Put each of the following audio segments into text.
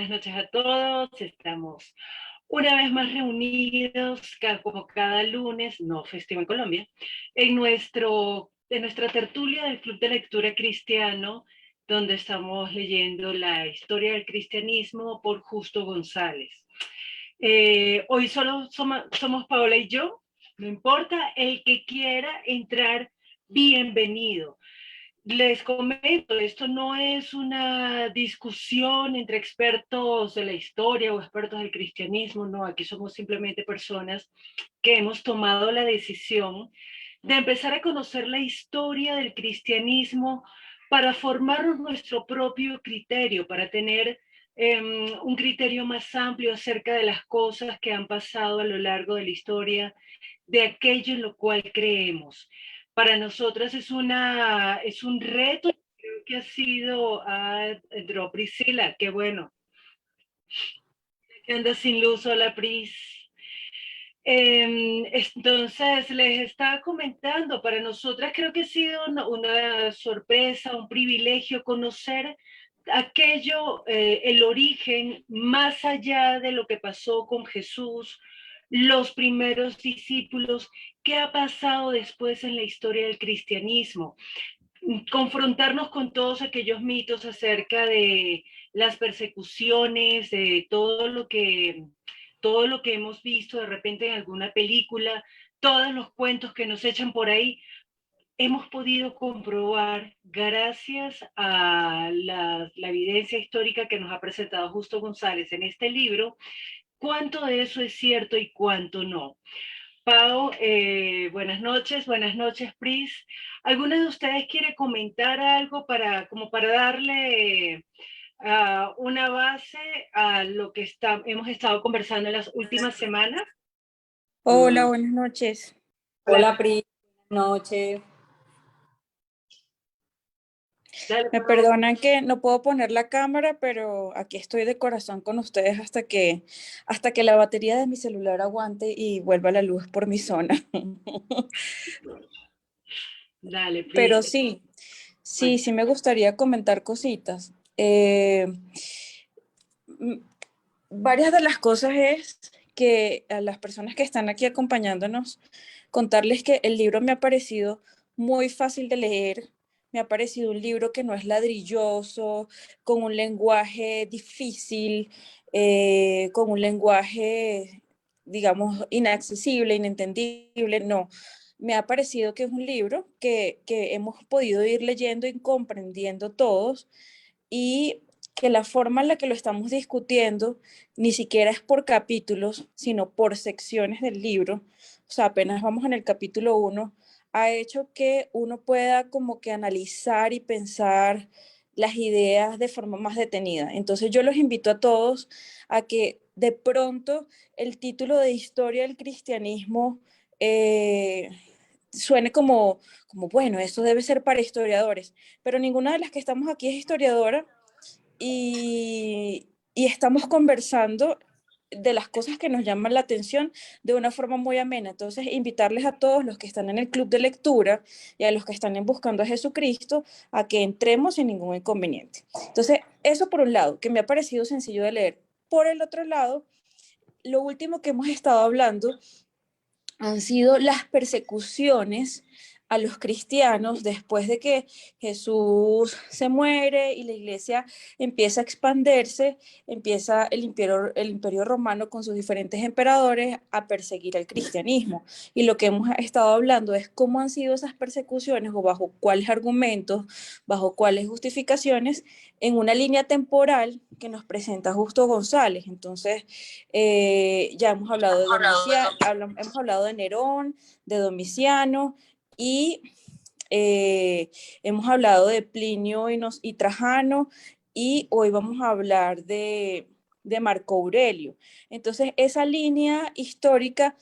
buenas noches a todos. Estamos una vez más reunidos, como cada lunes, no festivo en Colombia, en nuestra tertulia del Club de Lectura Cristiano, donde estamos leyendo la historia del cristianismo por Justo González. Hoy solo somos Paola y yo, no importa, el que quiera entrar, bienvenido. Les comento, esto no es una discusión entre expertos de la historia o expertos del cristianismo, no, aquí somos simplemente personas que hemos tomado la decisión de empezar a conocer la historia del cristianismo para formarnos nuestro propio criterio, para tener un criterio más amplio acerca de las cosas que han pasado a lo largo de la historia, de aquello en lo cual creemos. Para nosotras es un reto, creo que ha sido, entró Priscila, qué bueno, que anda sin luz, hola Pris. Entonces, les estaba comentando, para nosotras creo que ha sido una sorpresa, un privilegio conocer aquello, el origen, más allá de lo que pasó con Jesús, los primeros discípulos, qué ha pasado después en la historia del cristianismo, confrontarnos con todos aquellos mitos acerca de las persecuciones, de todo lo que hemos visto de repente en alguna película, todos los cuentos que nos echan por ahí, hemos podido comprobar, gracias a la evidencia histórica que nos ha presentado Justo González en este libro, cuánto de eso es cierto y cuánto no. Pau, buenas noches, Pris. ¿Alguna de ustedes quiere comentar algo como para darle una base a lo que hemos estado conversando en las últimas semanas? Hola, buenas noches. Hola, Pri, buenas noches. Me perdonan que no puedo poner la cámara, pero aquí estoy de corazón con ustedes hasta que la batería de mi celular aguante y vuelva la luz por mi zona. Dale, Pris. Pero sí me gustaría comentar cositas. Varias de las cosas es que a las personas que están aquí acompañándonos, contarles que el libro me ha parecido muy fácil de leer, me ha parecido un libro que no es ladrilloso, con un lenguaje difícil, con un lenguaje, digamos, inaccesible, inentendible, no. Me ha parecido que es un libro que hemos podido ir leyendo y comprendiendo todos, y que la forma en la que lo estamos discutiendo ni siquiera es por capítulos, sino por secciones del libro. O sea, apenas vamos en el capítulo 1, ha hecho que uno pueda como que analizar y pensar las ideas de forma más detenida. Entonces yo los invito a todos a que de pronto el título de Historia del Cristianismo suene como, bueno, eso debe ser para historiadores, pero ninguna de las que estamos aquí es historiadora, y estamos conversando de las cosas que nos llaman la atención de una forma muy amena. Entonces, invitarles a todos los que están en el club de lectura y a los que están buscando a Jesucristo a que entremos sin ningún inconveniente. Entonces, eso por un lado, que me ha parecido sencillo de leer. Por el otro lado, lo último que hemos estado hablando han sido las persecuciones a los cristianos después de que Jesús se muere y la iglesia empieza a expandirse, empieza el imperio romano con sus diferentes emperadores a perseguir al cristianismo. Y lo que hemos estado hablando es cómo han sido esas persecuciones o bajo cuáles argumentos, bajo cuáles justificaciones, en una línea temporal que nos presenta Justo González. Entonces, ya hemos hablado de hemos hablado de Nerón, de Domiciano, y hemos hablado de Plinio y Trajano, y hoy vamos a hablar de Marco Aurelio. Entonces, esa línea histórica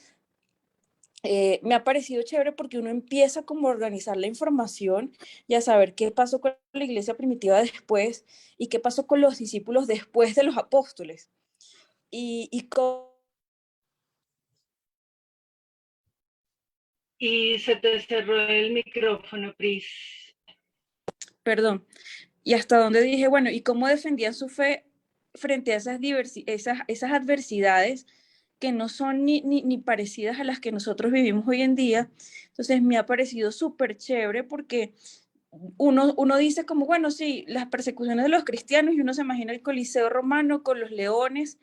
me ha parecido chévere porque uno empieza como a organizar la información y a saber qué pasó con la iglesia primitiva después y qué pasó con los discípulos después de los apóstoles. Y se te cerró el micrófono, Pris. Perdón. Y hasta donde dije, bueno, ¿y cómo defendían su fe frente a esas adversidades que no son ni parecidas a las que nosotros vivimos hoy en día. Entonces me ha parecido súper chévere porque uno dice como, bueno, sí, las persecuciones de los cristianos y uno se imagina el Coliseo romano con los leones,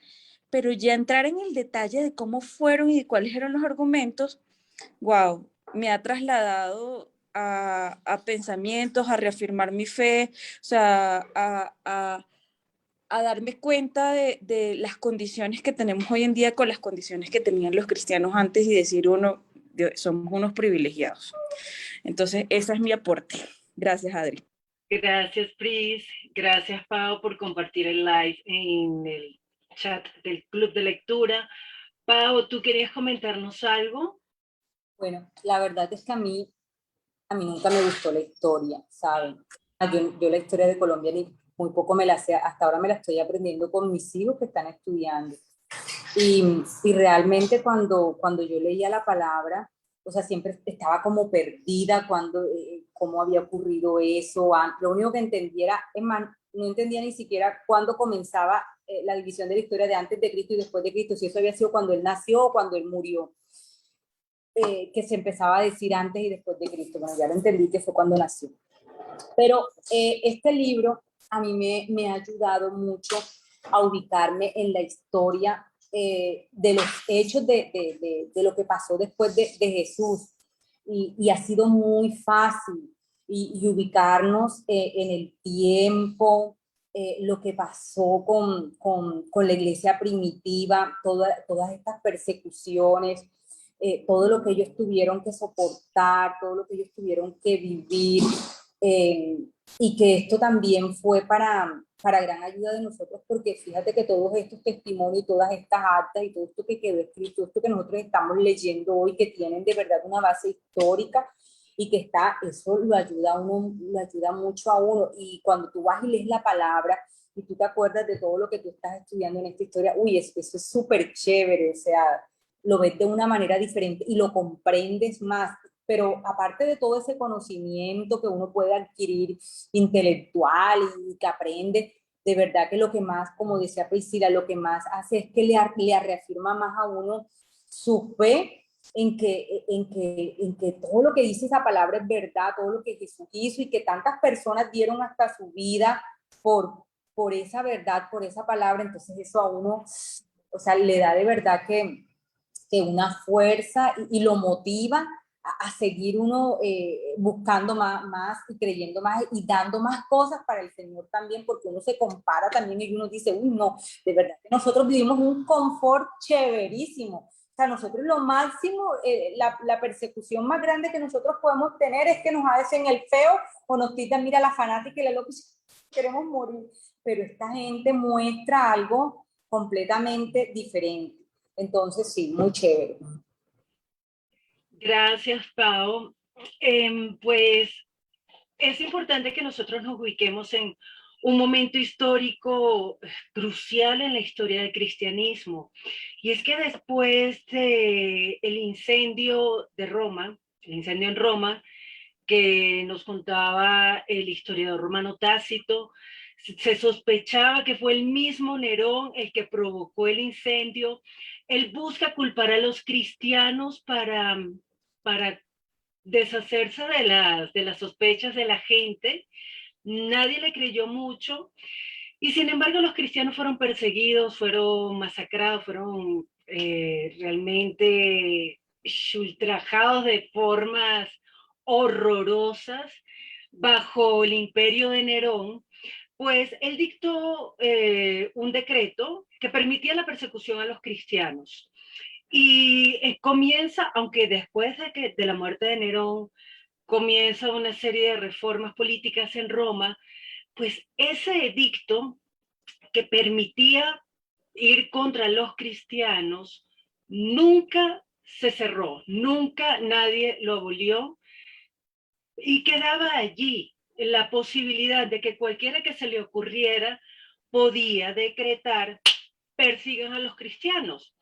pero ya entrar en el detalle de cómo fueron y de cuáles eran los argumentos, wow, me ha trasladado a pensamientos, a reafirmar mi fe, o sea, a darme cuenta de las condiciones que tenemos hoy en día con las condiciones que tenían los cristianos antes y decir uno, somos unos privilegiados. Entonces, ese es mi aporte. Gracias, Adri. Gracias, Pris. Gracias, Pau, por compartir el live en el chat del Club de Lectura. Pau, ¿tú querías comentarnos algo? Bueno, la verdad es que a mí nunca me gustó la historia, ¿saben? Yo la historia de Colombia muy poco me la sé, hasta ahora me la estoy aprendiendo con mis hijos que están estudiando. Y realmente cuando yo leía la palabra, o sea, siempre estaba como perdida cómo había ocurrido eso. Lo único que entendiera, es más, no entendía ni siquiera cuándo comenzaba la división de la historia de antes de Cristo y después de Cristo, si eso había sido cuando él nació o cuando él murió. Que se empezaba a decir antes y después de Cristo. Bueno, ya lo entendí que fue cuando nació. Pero este libro a mí me ha ayudado mucho a ubicarme en la historia de los hechos de lo que pasó después de Jesús. Y ha sido muy fácil y ubicarnos en el tiempo, lo que pasó con la iglesia primitiva, todas estas persecuciones, todo lo que ellos tuvieron que soportar, todo lo que ellos tuvieron que vivir, y que esto también fue para gran ayuda de nosotros, porque fíjate que todos estos testimonios, todas estas actas y todo esto que quedó escrito, esto que nosotros estamos leyendo hoy, que tienen de verdad una base histórica y que eso lo ayuda mucho a uno. Y cuando tú vas y lees la palabra y tú te acuerdas de todo lo que tú estás estudiando en esta historia, uy, eso es súper chévere, o sea, lo ves de una manera diferente y lo comprendes más. Pero aparte de todo ese conocimiento que uno puede adquirir intelectual y que aprende, de verdad que lo que más, como decía Priscila, lo que más hace es que le reafirma más a uno su fe en que todo lo que dice esa palabra es verdad, todo lo que Jesús hizo y que tantas personas dieron hasta su vida por esa verdad, por esa palabra. Entonces eso a uno, o sea, le da de verdad que una fuerza y lo motiva a seguir uno buscando más y creyendo más y dando más cosas para el Señor también, porque uno se compara también y uno dice, uy, no, de verdad que nosotros vivimos un confort chéverísimo. O sea, nosotros lo máximo, la persecución más grande que nosotros podemos tener es que nos hacen el feo o nos tiran, mira, la fanática y la loca, queremos morir. Pero esta gente muestra algo completamente diferente. Entonces, sí, muy chévere. Gracias, Pau. Pues es importante que nosotros nos ubiquemos en un momento histórico crucial en la historia del cristianismo. Y es que después del incendio de Roma, el incendio en Roma, que nos contaba el historiador romano Tácito, se sospechaba que fue el mismo Nerón el que provocó el incendio. Él busca culpar a los cristianos para deshacerse de las sospechas de la gente. Nadie le creyó mucho y sin embargo los cristianos fueron perseguidos, fueron masacrados, fueron realmente ultrajados de formas horrorosas bajo el imperio de Nerón. Pues él dictó un decreto que permitía la persecución a los cristianos. Y comienza, aunque después de la muerte de Nerón, comienza una serie de reformas políticas en Roma, pues ese edicto que permitía ir contra los cristianos nunca se cerró, nunca nadie lo abolió y quedaba allí la posibilidad de que cualquiera que se le ocurriera podía decretar persigan a los cristianos.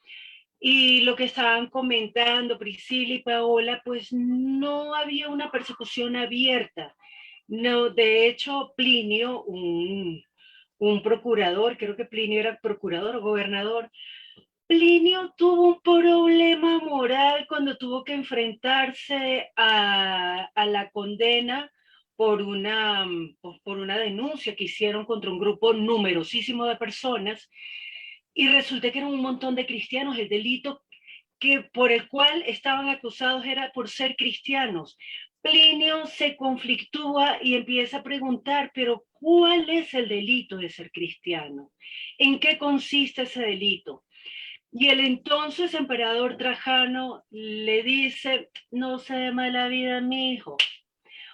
Y lo que estaban comentando Priscila y Paola, pues no había una persecución abierta. No, de hecho, Plinio, un procurador, creo que Plinio era procurador o gobernador. Plinio tuvo un problema moral cuando tuvo que enfrentarse a la condena por una denuncia que hicieron contra un grupo numerosísimo de personas, y resulta que eran un montón de cristianos. El delito por el cual estaban acusados era por ser cristianos. Plinio se conflictúa y empieza a preguntar, pero ¿cuál es el delito de ser cristiano? ¿En qué consiste ese delito? Y el entonces emperador Trajano le dice: no se dé mala vida, mi hijo.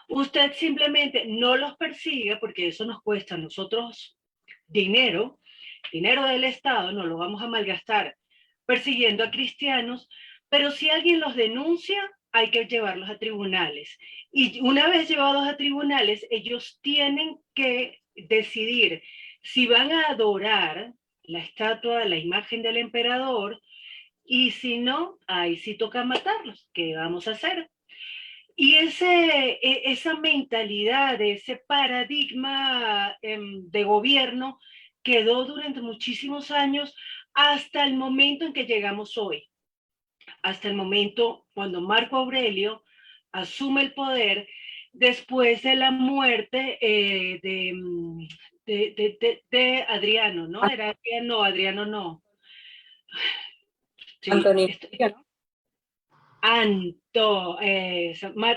Usted simplemente no los persiga, porque eso nos cuesta a nosotros dinero del Estado, no lo vamos a malgastar persiguiendo a cristianos, pero si alguien los denuncia, hay que llevarlos a tribunales. Y una vez llevados a tribunales, ellos tienen que decidir si van a adorar la estatua, la imagen del emperador, y si no, ahí sí toca matarlos. ¿Qué vamos a hacer? Y esa mentalidad, ese paradigma de gobierno quedó durante muchísimos años, hasta el momento en que llegamos hoy, hasta el momento cuando Marco Aurelio asume el poder después de la muerte de Adriano, ¿no? Era Adriano no. Sí, Antonio, ¿no?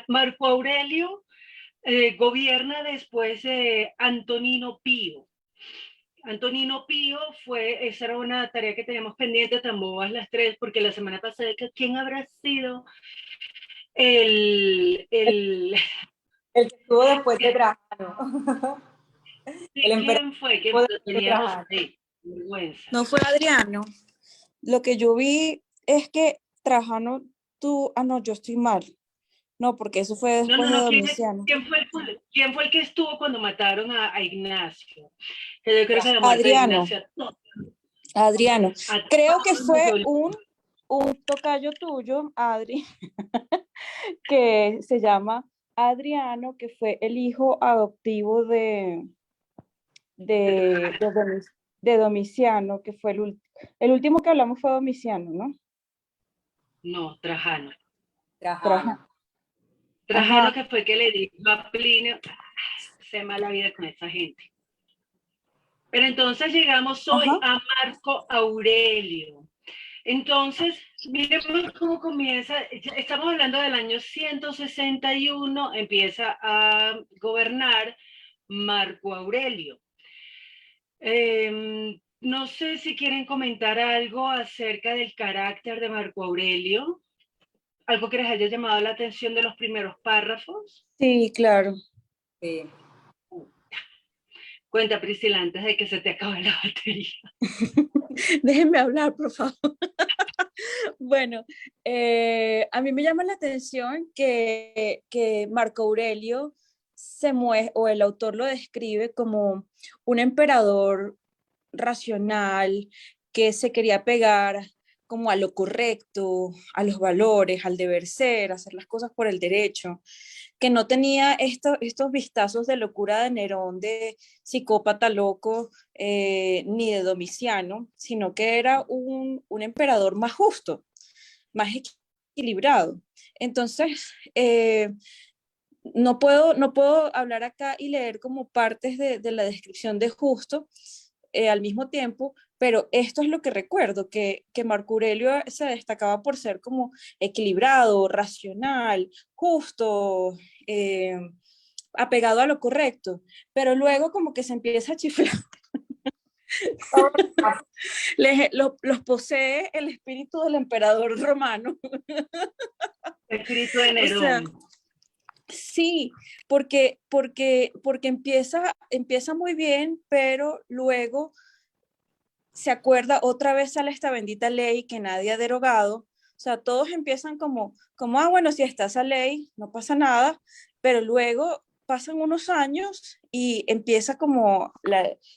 Marco Aurelio gobierna después de Antonino Pío. Antonino Pío esa era una tarea que teníamos pendiente, tan bobas las tres, porque la semana pasada, ¿quién habrá sido el El que estuvo después de Trajano. El emperador ¿quién fue? Que estuvo después de teníamos Trajano. vergüenza. No fue Adriano. Lo que yo vi es que Trajano no, yo estoy mal. No, porque eso fue después de Domiciano. ¿Quién fue el que estuvo cuando mataron a Ignacio? Que yo creo que la muerte Adriano. de Ignacio. Adriano. Creo que fue un tocayo tuyo, Adri, que se llama Adriano, que fue el hijo adoptivo de Domiciano, que fue el último que hablamos fue Domiciano, ¿no? No, Trajano. Trajano, que fue que le dijo a Plinio: se mala vida con esta gente. Pero entonces llegamos hoy a Marco Aurelio. Entonces, miremos cómo comienza. Estamos hablando del año 161, empieza a gobernar Marco Aurelio. No sé si quieren comentar algo acerca del carácter de Marco Aurelio, algo que les haya llamado la atención de los primeros párrafos. Sí, claro. sí. Cuenta, Priscila, antes de que se te acabe la batería. Déjenme hablar, por favor. Bueno, a mí me llama la atención que Marco Aurelio o el autor lo describe como un emperador racional que se quería pegar como a lo correcto, a los valores, al deber ser, hacer las cosas por el derecho, que no tenía estos vistazos de locura de Nerón, de psicópata loco, ni de Domiciano, sino que era un emperador más justo, más equilibrado. Entonces, no puedo hablar acá y leer como partes de la descripción de Justo al mismo tiempo, pero esto es lo que recuerdo, que Marco Aurelio se destacaba por ser como equilibrado, racional, justo, apegado a lo correcto, pero luego como que se empieza a chiflar. Los posee el espíritu del emperador romano. El espíritu de Nerón. O sea, sí, porque empieza muy bien, pero luego se acuerda, otra vez sale esta bendita ley que nadie ha derogado. O sea, todos empiezan como bueno, si está esa ley, no pasa nada, pero luego pasan unos años y empieza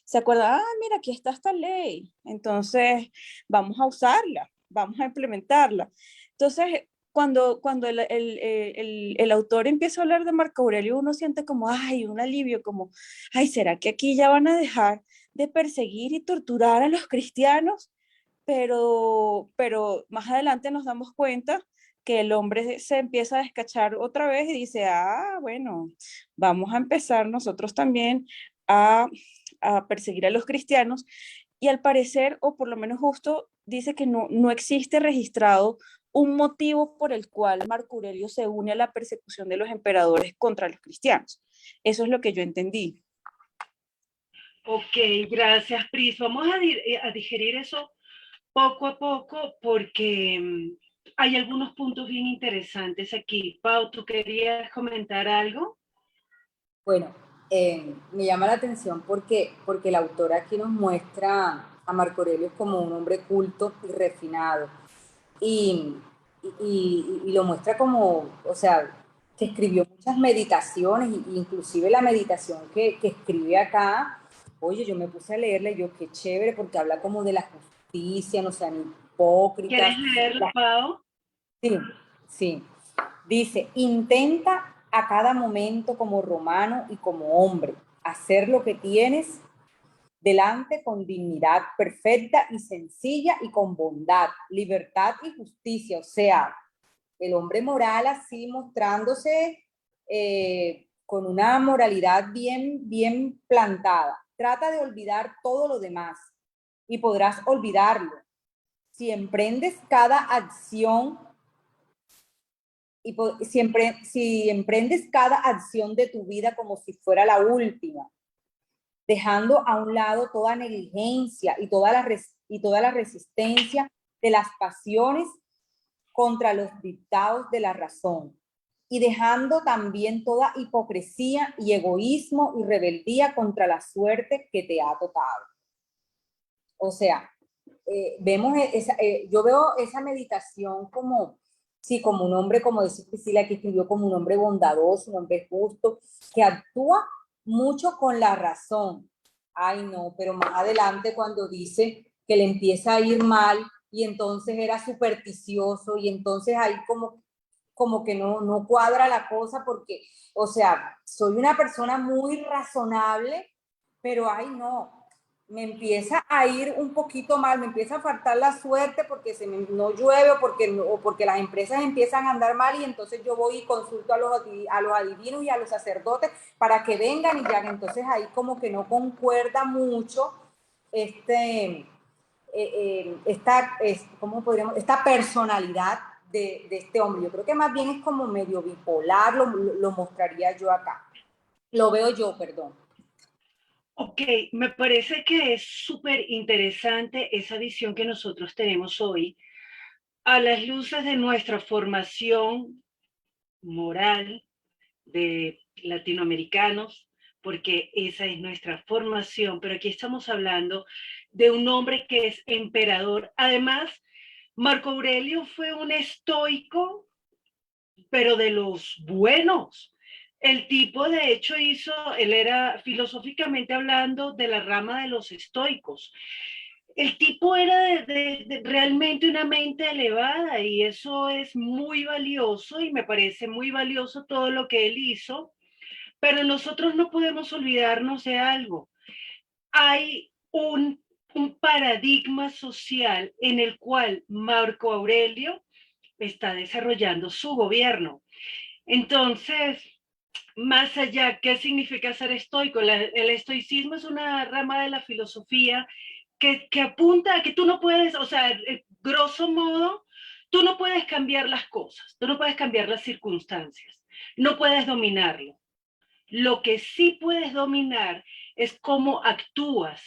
se acuerda, mira, aquí está esta ley, entonces vamos a usarla, vamos a implementarla. Entonces, cuando el autor empieza a hablar de Marco Aurelio, uno siente como, ay, un alivio, como, ay, ¿será que aquí ya van a dejar de perseguir y torturar a los cristianos? Pero más adelante nos damos cuenta que el hombre se empieza a descachar otra vez y dice, ah, bueno, vamos a empezar nosotros también a, a perseguir a los cristianos. Y al parecer, o por lo menos justo, dice que no existe registrado un motivo por el cual Marco Aurelio se une a la persecución de los emperadores contra los cristianos. Eso es lo que yo entendí. Ok, gracias, Pris. Vamos a digerir eso poco a poco porque hay algunos puntos bien interesantes aquí. Pau, ¿tú querías comentar algo? Bueno, me llama la atención porque el autor aquí nos muestra a Marco Aurelio como un hombre culto y refinado. Y, y lo muestra como, o sea, que escribió muchas meditaciones, inclusive la meditación que escribe acá, oye, yo me puse a leerle, yo qué chévere, porque habla como de la justicia, no sean hipócritas. ¿Quieres leerlo, Pau? Sí, sí. Dice, intenta a cada momento como romano y como hombre hacer lo que tienes delante con dignidad perfecta y sencilla y con bondad, libertad y justicia. O sea, el hombre moral así mostrándose con una moralidad bien plantada. Trata de olvidar todo lo demás y podrás olvidarlo. Si emprendes cada acción si emprendes cada acción de tu vida como si fuera la última, dejando a un lado toda negligencia y toda la resistencia de las pasiones contra los dictados de la razón, y dejando también toda hipocresía y egoísmo y rebeldía contra la suerte que te ha tocado. O sea, yo veo esa meditación como, sí, como un hombre, como dice Priscila, que escribió como un hombre bondadoso, un hombre justo, que actúa mucho con la razón. Ay, no, pero más adelante cuando dice que le empieza a ir mal y entonces era supersticioso y entonces ahí como que no cuadra la cosa porque, o sea, soy una persona muy razonable, pero ay, no, me empieza a ir un poquito mal, me empieza a faltar la suerte porque no llueve o porque las empresas empiezan a andar mal y entonces yo voy y consulto a los adivinos y a los sacerdotes para que vengan y ya, entonces ahí como que no concuerda mucho esta personalidad de este hombre. Yo creo que más bien es como medio bipolar, lo mostraría yo acá. Lo veo yo, perdón. Ok, me parece que es súper interesante esa visión que nosotros tenemos hoy a las luces de nuestra formación moral de latinoamericanos, porque esa es nuestra formación, pero aquí estamos hablando de un hombre que es emperador. Además, Marco Aurelio fue un estoico, pero de los buenos. El tipo, de hecho, él era filosóficamente hablando de la rama de los estoicos. El tipo era de realmente una mente elevada y eso es muy valioso y me parece muy valioso todo lo que él hizo, pero nosotros no podemos olvidarnos de algo. Hay un paradigma social en el cual Marco Aurelio está desarrollando su gobierno. Entonces, más allá, ¿qué significa ser estoico? El estoicismo es una rama de la filosofía que apunta a que tú no puedes, o sea, grosso modo, tú no puedes cambiar las cosas, tú no puedes cambiar las circunstancias, no puedes dominarlo. Lo que sí puedes dominar es cómo actúas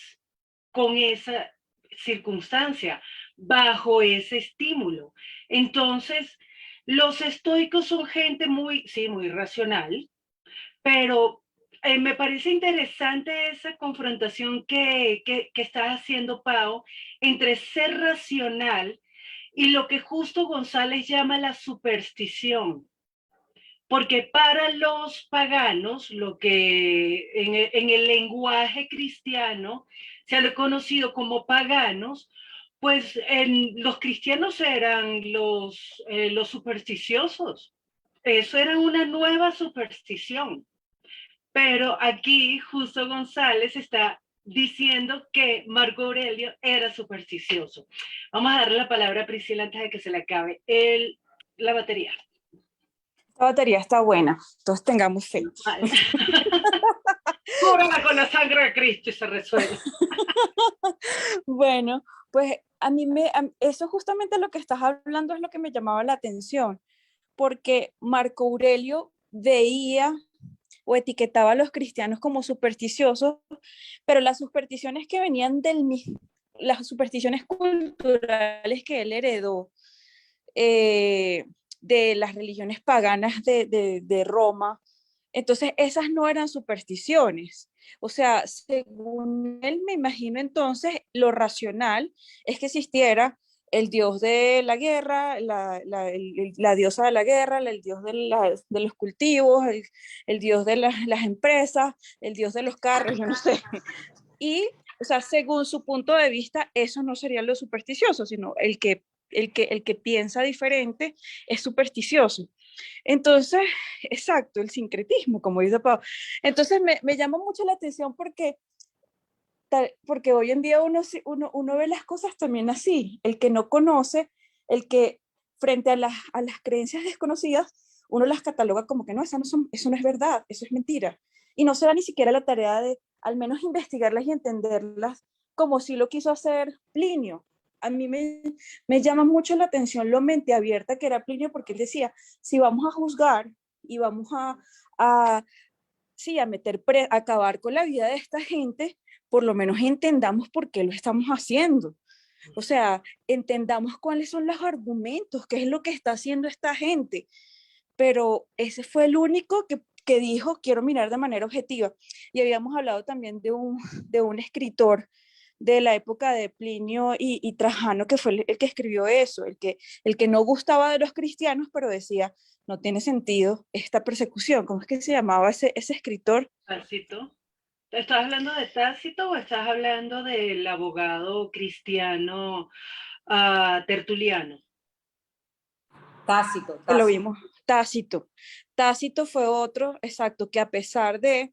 con esa circunstancia, bajo ese estímulo. Entonces, los estoicos son gente muy, sí, muy racional, pero me parece interesante esa confrontación que está haciendo Pau entre ser racional y lo que Justo González llama la superstición. Porque para los paganos, lo que en el lenguaje cristiano se ha reconocido como paganos, Pues los cristianos eran los supersticiosos. Eso era una nueva superstición. Pero aquí Justo González está diciendo que Marco Aurelio era supersticioso. Vamos a darle la palabra a Priscila antes de que se le acabe la batería. La batería está buena, entonces tengamos fe. Cúrala con la sangre de Cristo y se resuelve. Bueno, pues eso justamente lo que estás hablando es lo que me llamaba la atención, porque Marco Aurelio veía o etiquetaba a los cristianos como supersticiosos, pero las supersticiones que venían las supersticiones culturales que él heredó de las religiones paganas de Roma, entonces esas no eran supersticiones. O sea, según él, me imagino entonces, lo racional es que existiera el dios de la guerra, la diosa de la guerra, el dios de los cultivos, el dios de las empresas, el dios de los carros, yo no sé. Y, o sea, según su punto de vista, eso no sería lo supersticioso, sino el que piensa diferente es supersticioso. Entonces, exacto, el sincretismo, como dice Pau. Entonces, me llama mucho la atención porque hoy en día uno ve las cosas también así. El que no conoce, el que frente a las creencias desconocidas, uno las cataloga como que no, eso no es verdad, eso es mentira. Y no se da ni siquiera la tarea de al menos investigarlas y entenderlas como si lo quiso hacer Plinio. A mí me llama mucho la atención lo mente abierta que era Plinio, porque él decía, si vamos a juzgar y vamos a sí, a acabar con la vida de esta gente, por lo menos entendamos por qué lo estamos haciendo. O sea, entendamos cuáles son los argumentos, qué es lo que está haciendo esta gente. Pero ese fue el único que dijo, quiero mirar de manera objetiva. Y habíamos hablado también de un escritor de la época de Plinio y Trajano, que fue el que escribió eso, el que no gustaba de los cristianos, pero decía, no tiene sentido esta persecución. ¿Cómo es que se llamaba ese escritor? Tácito. ¿Estás hablando de Tácito o estás hablando del abogado cristiano Tertuliano? Tácito, Que lo Tácito. vimos, Tácito. Tácito fue otro, exacto, que a pesar de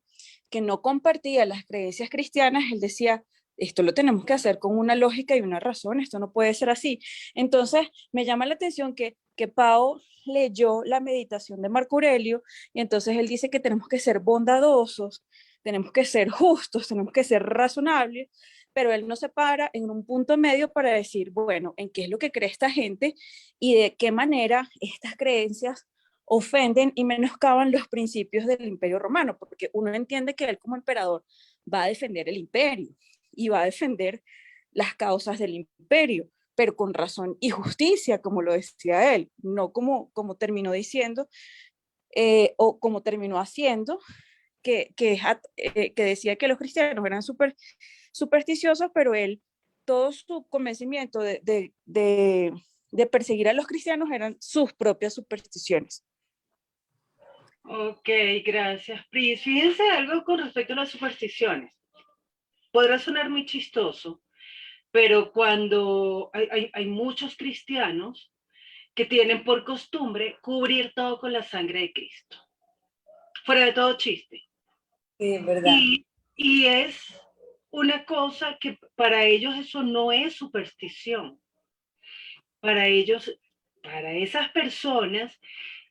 que no compartía las creencias cristianas, él decía, esto lo tenemos que hacer con una lógica y una razón, esto no puede ser así. Entonces, me llama la atención que Pau leyó la meditación de Marco Aurelio y entonces él dice que tenemos que ser bondadosos, tenemos que ser justos, tenemos que ser razonables, pero él no se para en un punto medio para decir, bueno, ¿en qué es lo que cree esta gente y de qué manera estas creencias ofenden y menoscaban los principios del Imperio Romano? Porque uno entiende que él como emperador va a defender el imperio y va a defender las causas del imperio, pero con razón y justicia, como lo decía él, no como terminó diciendo o como terminó haciendo, que decía que los cristianos eran supersticiosos, pero él, todo su convencimiento de perseguir a los cristianos eran sus propias supersticiones. Ok, gracias, Pris. Fíjense algo con respecto a las supersticiones. Podrá sonar muy chistoso, pero cuando hay muchos cristianos que tienen por costumbre cubrir todo con la sangre de Cristo. Fuera de todo chiste. Sí, es verdad. Y es una cosa que para ellos eso no es superstición. Para ellos, para esas personas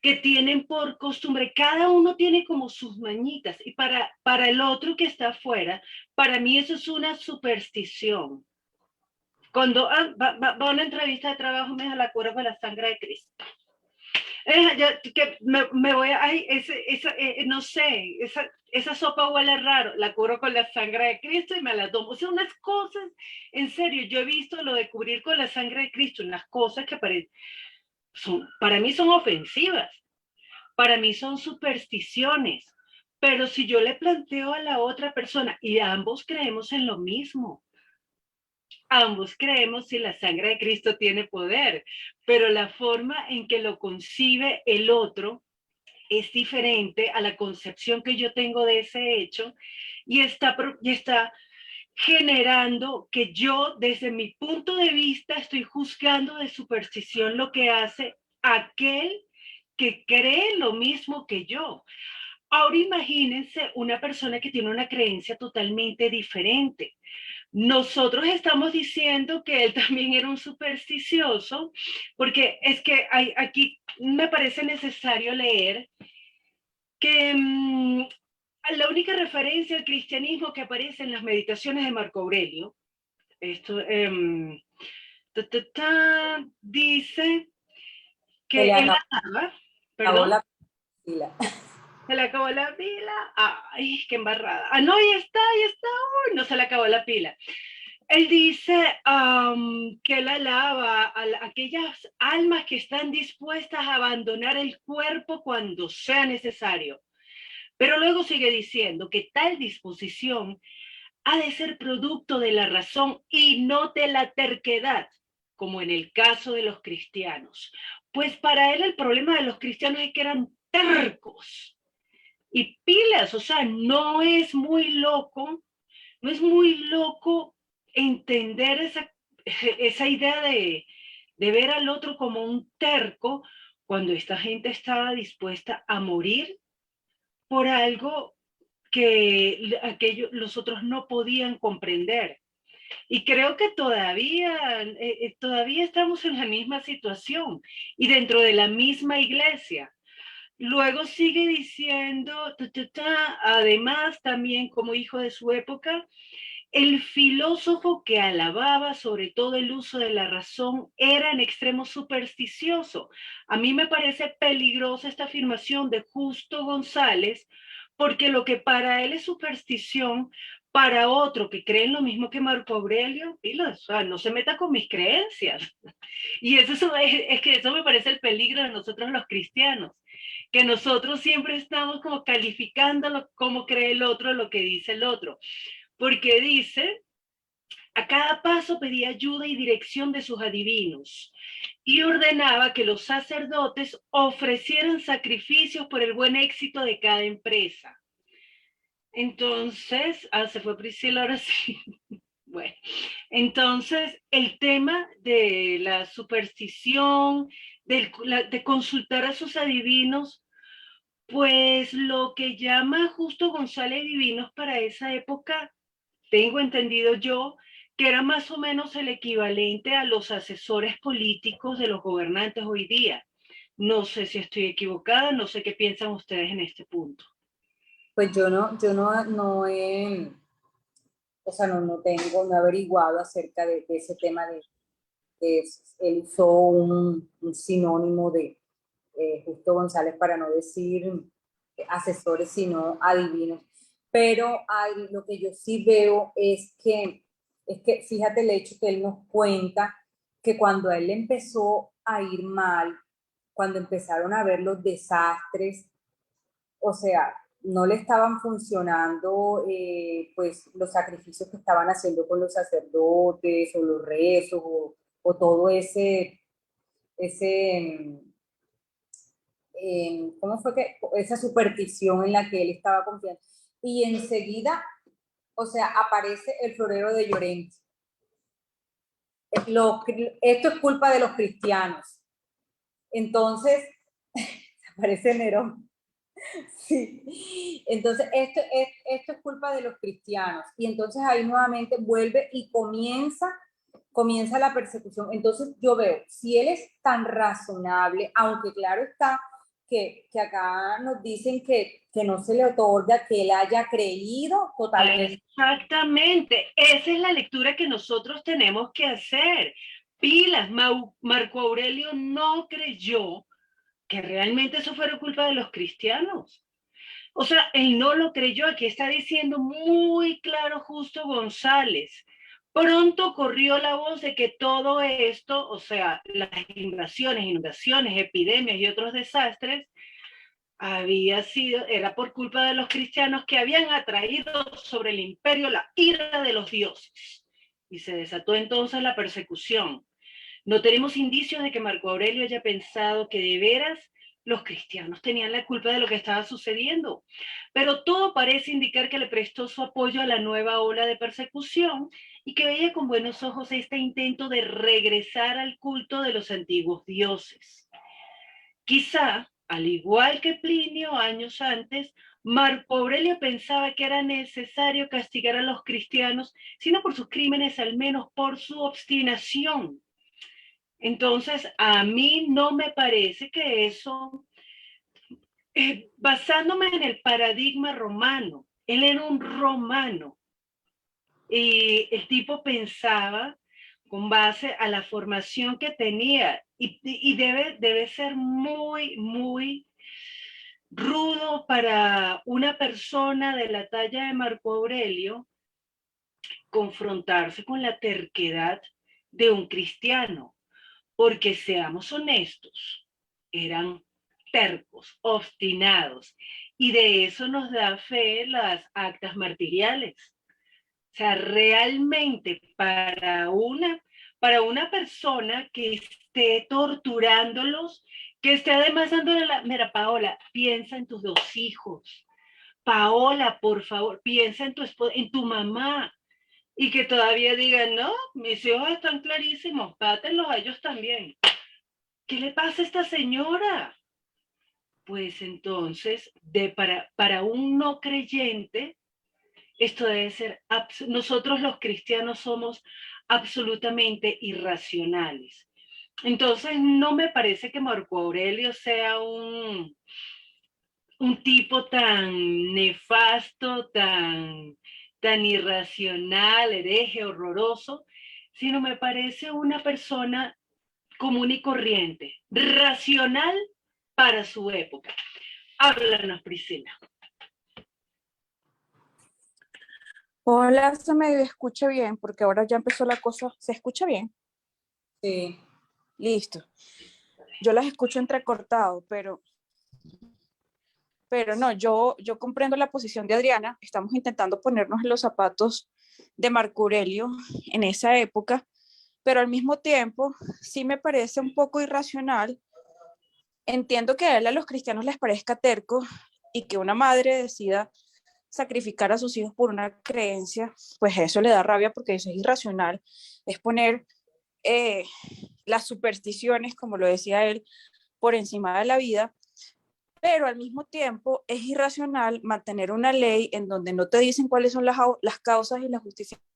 que tienen por costumbre, cada uno tiene como sus mañitas, y para el otro que está afuera, para mí eso es una superstición. Cuando va a una entrevista de trabajo, me da la cura con la sangre de Cristo. Que me voy a, ay, no sé, esa sopa huele raro, la cubro con la sangre de Cristo y me la tomo. O sea, unas cosas, en serio, yo he visto lo de cubrir con la sangre de Cristo, unas cosas que para mí son ofensivas, para mí son supersticiones, pero si yo le planteo a la otra persona y ambos creemos en lo mismo, ambos creemos si la sangre de Cristo tiene poder, pero la forma en que lo concibe el otro es diferente a la concepción que yo tengo de ese hecho y está generando que yo, desde mi punto de vista, estoy juzgando de superstición lo que hace aquel que cree lo mismo que yo. Ahora imagínense una persona que tiene una creencia totalmente diferente. Nosotros estamos diciendo que él también era un supersticioso, porque es que aquí me parece necesario leer que la única referencia al cristianismo que aparece en las meditaciones de Marco Aurelio, esto dice Se le que él acabó perdón, la pila. se le acabó la pila, ay, qué embarrada, no, ahí está, uy, no se le acabó la pila. Él dice que él alaba a aquellas almas que están dispuestas a abandonar el cuerpo cuando sea necesario. Pero luego sigue diciendo que tal disposición ha de ser producto de la razón y no de la terquedad, como en el caso de los cristianos. Pues para él el problema de los cristianos es que eran tercos y pilas, o sea, no es muy loco entender esa idea de ver al otro como un terco cuando esta gente estaba dispuesta a morir por algo que los otros no podían comprender. Y creo que todavía estamos en la misma situación y dentro de la misma iglesia. Luego sigue diciendo, además también como hijo de su época, el filósofo que alababa sobre todo el uso de la razón era en extremo supersticioso. A mí me parece peligrosa esta afirmación de Justo González, porque lo que para él es superstición, para otro que cree en lo mismo que Marco Aurelio, o sea, no se meta con mis creencias. Y es que eso me parece el peligro de nosotros los cristianos, que nosotros siempre estamos como calificando cómo cree el otro, lo que dice el otro. Porque dice, a cada paso pedía ayuda y dirección de sus adivinos y ordenaba que los sacerdotes ofrecieran sacrificios por el buen éxito de cada empresa. Entonces, se fue Priscila ahora sí. Bueno, entonces el tema de la superstición, de consultar a sus adivinos, pues lo que llama Justo González divinos para esa época, tengo entendido yo, que era más o menos el equivalente a los asesores políticos de los gobernantes hoy día. No sé si estoy equivocada, no sé qué piensan ustedes en este punto. Pues no he, o sea, no he averiguado acerca de ese tema de él usó un sinónimo de Justo González para no decir asesores, sino adivinos. Pero lo que yo sí veo es que fíjate el hecho que él nos cuenta que cuando a él empezó a ir mal, cuando empezaron a ver los desastres, o sea, no le estaban funcionando pues los sacrificios que estaban haciendo con los sacerdotes o los rezos o todo ese ¿cómo fue que? Esa superstición en la que él estaba confiando. Y enseguida, o sea, aparece el florero de Llorente. Esto es culpa de los cristianos. Entonces, aparece Nerón. Sí. Entonces, esto es culpa de los cristianos. Y entonces ahí nuevamente vuelve y comienza la persecución. Entonces yo veo, si él es tan razonable, aunque claro está que acá nos dicen que no se le otorga que él haya creído totalmente. Exactamente, esa es la lectura que nosotros tenemos que hacer. Pilas, Marco Aurelio no creyó que realmente eso fuera culpa de los cristianos. O sea, él no lo creyó, aquí está diciendo muy claro Justo González. Pronto corrió la voz de que todo esto, o sea, las inundaciones, epidemias y otros desastres, era por culpa de los cristianos que habían atraído sobre el imperio la ira de los dioses. Y se desató entonces la persecución. No tenemos indicios de que Marco Aurelio haya pensado que de veras los cristianos tenían la culpa de lo que estaba sucediendo, pero todo parece indicar que le prestó su apoyo a la nueva ola de persecución y que veía con buenos ojos este intento de regresar al culto de los antiguos dioses. Quizá, al igual que Plinio años antes, Marco Aurelio pensaba que era necesario castigar a los cristianos, si no por sus crímenes, al menos por su obstinación. Entonces, a mí no me parece que eso, basándome en el paradigma romano, él era un romano y el tipo pensaba con base a la formación que tenía y debe ser muy, muy rudo para una persona de la talla de Marco Aurelio confrontarse con la terquedad de un cristiano, porque seamos honestos, eran tercos, obstinados, y de eso nos da fe las actas martiriales. O sea, realmente para una persona que esté torturándolos, que esté además dándole la... Mira, Paola, piensa en tus dos hijos. Paola, por favor, piensa en tu esposa, en tu mamá. Y que todavía digan, no, mis hijos están clarísimos, pátenlos a ellos también. ¿Qué le pasa a esta señora? Pues entonces, para un no creyente, esto debe ser, nosotros los cristianos somos absolutamente irracionales. Entonces, no me parece que Marco Aurelio sea un tipo tan nefasto, tan irracional, hereje, horroroso, sino me parece una persona común y corriente, racional para su época. Háblanos, Priscila. Hola, se me escucha bien, porque ahora ya empezó la cosa. ¿Se escucha bien? Sí. Listo. Yo las escucho entrecortado, pero no, yo comprendo la posición de Adriana. Estamos intentando ponernos en los zapatos de Marco Aurelio en esa época, pero al mismo tiempo sí me parece un poco irracional. Entiendo que a él, a los cristianos les parezca terco y que una madre decida sacrificar a sus hijos por una creencia, pues eso le da rabia porque eso es irracional, es poner eh, las supersticiones, como lo decía él, por encima de la vida, pero al mismo tiempo es irracional mantener una ley en donde no te dicen cuáles son las causas y las justificaciones.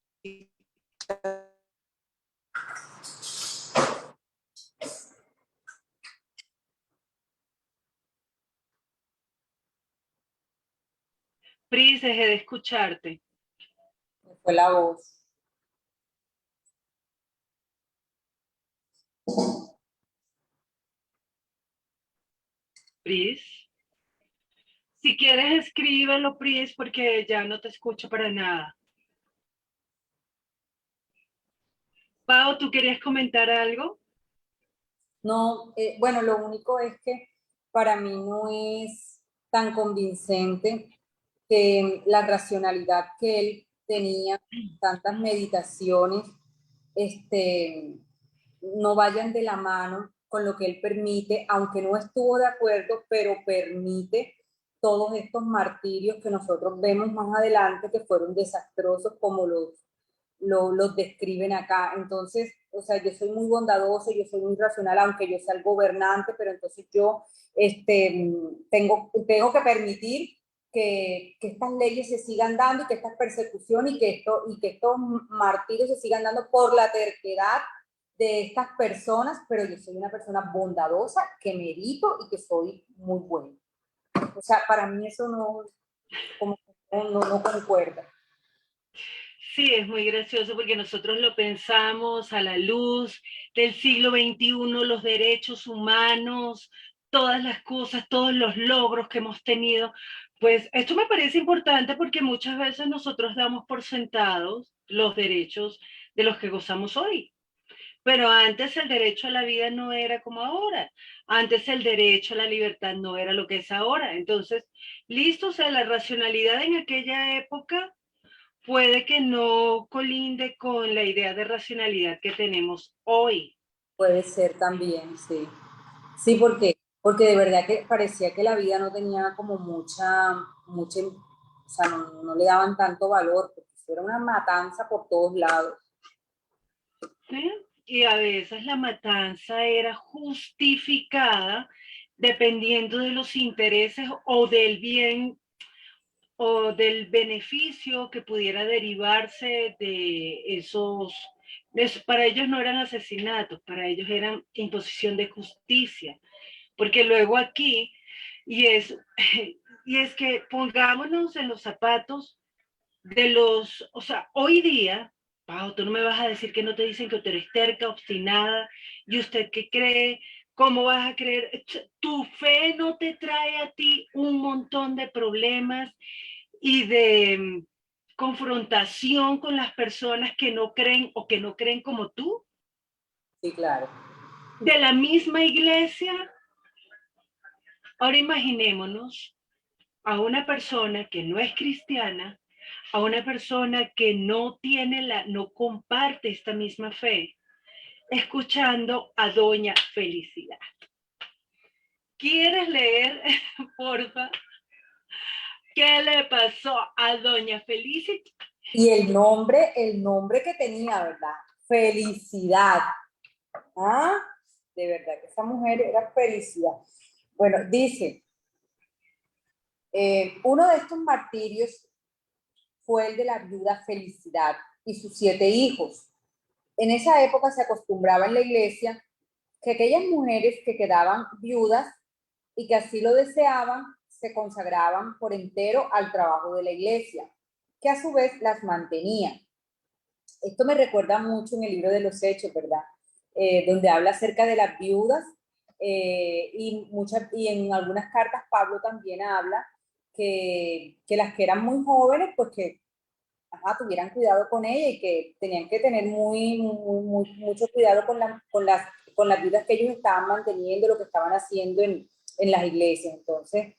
Pris, dejé de escucharte. Fue la voz. Pris. Si quieres, escríbelo, Pris, porque ya no te escucho para nada. Pau, ¿tú querías comentar algo? No, bueno, lo único es que para mí no es tan convincente que la racionalidad que él tenía, tantas meditaciones, no vayan de la mano con lo que él permite, aunque no estuvo de acuerdo, pero permite todos estos martirios que nosotros vemos más adelante que fueron desastrosos como los describen acá. Entonces, o sea, yo soy muy bondadosa, yo soy muy racional, aunque yo sea el gobernante, pero entonces yo tengo que permitir que estas leyes se sigan dando y que estas persecuciones y que estos martirios se sigan dando por la terquedad de estas personas, pero yo soy una persona bondadosa, que medito y que soy muy buena. O sea, para mí eso no concuerda. Sí, es muy gracioso porque nosotros lo pensamos a la luz del siglo XXI, los derechos humanos, todas las cosas, todos los logros que hemos tenido. Pues esto me parece importante porque muchas veces nosotros damos por sentados los derechos de los que gozamos hoy. Pero antes el derecho a la vida no era como ahora. Antes el derecho a la libertad no era lo que es ahora. Entonces, listo, o sea, la racionalidad en aquella época puede que no colinde con la idea de racionalidad que tenemos hoy. Puede ser también, sí. Sí, porque porque de verdad que parecía que la vida no tenía como mucha, o sea, no le daban tanto valor, porque eso era una matanza por todos lados. ¿Sí? Y a veces la matanza era justificada dependiendo de los intereses o del bien o del beneficio que pudiera derivarse de esos. Para ellos no eran asesinatos, para ellos eran imposición de justicia. Porque luego aquí, y es, y es que pongámonos en los zapatos de los, o sea, hoy día, Pau, tú no me vas a decir que no te dicen que tú eres terca, obstinada, y usted qué cree, cómo vas a creer, tu fe no te trae a ti un montón de problemas y de confrontación con las personas que no creen o que no creen como tú, Sí, claro. de la misma iglesia. Ahora imaginémonos a una persona que no es cristiana, a una persona que no comparte esta misma fe, escuchando a Doña Felicidad. ¿Quieres leer, porfa, qué le pasó a Doña Felicidad? Y el nombre que tenía, ¿verdad? Felicidad. ¿Ah? De verdad que esa mujer era felicidad. Bueno, dice, uno de estos martirios fue el de la viuda Felicidad y sus 7 hijos. En esa época se acostumbraba en la iglesia que aquellas mujeres que quedaban viudas y que así lo deseaban, se consagraban por entero al trabajo de la iglesia, que a su vez las mantenía. Esto me recuerda mucho en el libro de los Hechos, ¿verdad? Donde habla acerca de las viudas y en algunas cartas Pablo también habla que las que eran muy jóvenes, pues que tuvieran cuidado con ella y que tenían que tener mucho cuidado con las vidas que ellos estaban manteniendo, lo que estaban haciendo en las iglesias. Entonces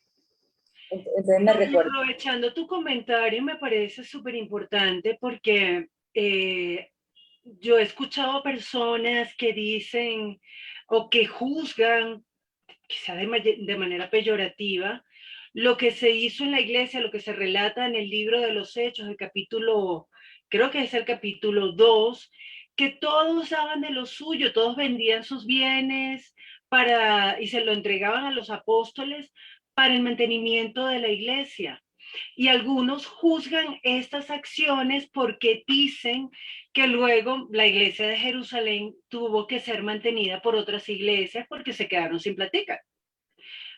me recuerdo. Aprovechando tu comentario, me parece súper importante porque yo he escuchado personas que dicen o que juzgan, quizá de manera peyorativa, lo que se hizo en la iglesia, lo que se relata en el libro de los Hechos, el capítulo, creo que es el capítulo 2, que todos daban de lo suyo, todos vendían sus bienes y se lo entregaban a los apóstoles para el mantenimiento de la iglesia. Y algunos juzgan estas acciones porque dicen que luego la iglesia de Jerusalén tuvo que ser mantenida por otras iglesias porque se quedaron sin platica.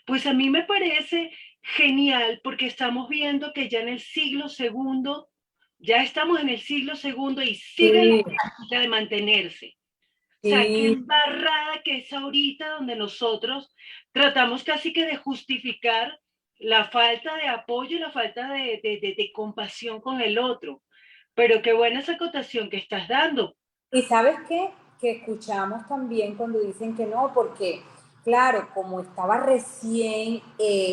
Pues a mí me parece genial porque estamos viendo que ya en el siglo segundo, ya estamos en el siglo segundo y sigue la Sí, política de mantenerse. O sea, qué sí. embarrada que es ahorita donde nosotros tratamos casi que de justificar la falta de apoyo y la falta de compasión con el otro. Pero qué buena esa acotación que estás dando. ¿Y sabes qué? Que escuchamos también cuando dicen que no, porque claro, como estaba recién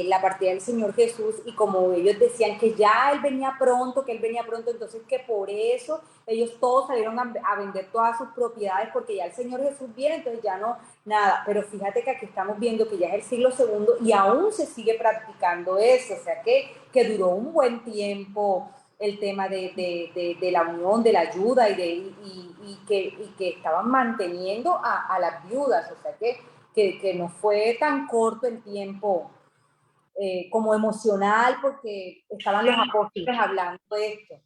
la partida del Señor Jesús y como ellos decían que ya Él venía pronto, que Él venía pronto, entonces que por eso ellos todos salieron a vender todas sus propiedades porque ya el Señor Jesús viene, entonces ya no, nada. Pero fíjate que aquí estamos viendo que ya es el siglo segundo y aún se sigue practicando eso, o sea que duró un buen tiempo el tema de la unión, de la ayuda y que estaban manteniendo a las viudas, o sea que no fue tan corto el tiempo como emocional porque estaban los apóstoles hablando de esto.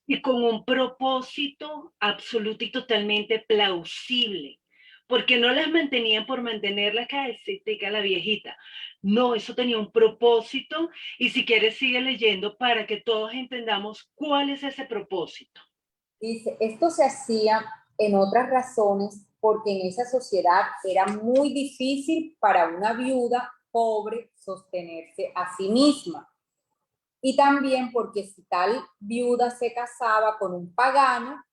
Y con un propósito absoluto y totalmente plausible, porque no las mantenían por mantenerlas, que la viejita. No, eso tenía un propósito y si quieres sigue leyendo para que todos entendamos cuál es ese propósito. Dice, esto se hacía en otras razones porque en esa sociedad era muy difícil para una viuda pobre sostenerse a sí misma. Y también porque si tal viuda se casaba con un pagano,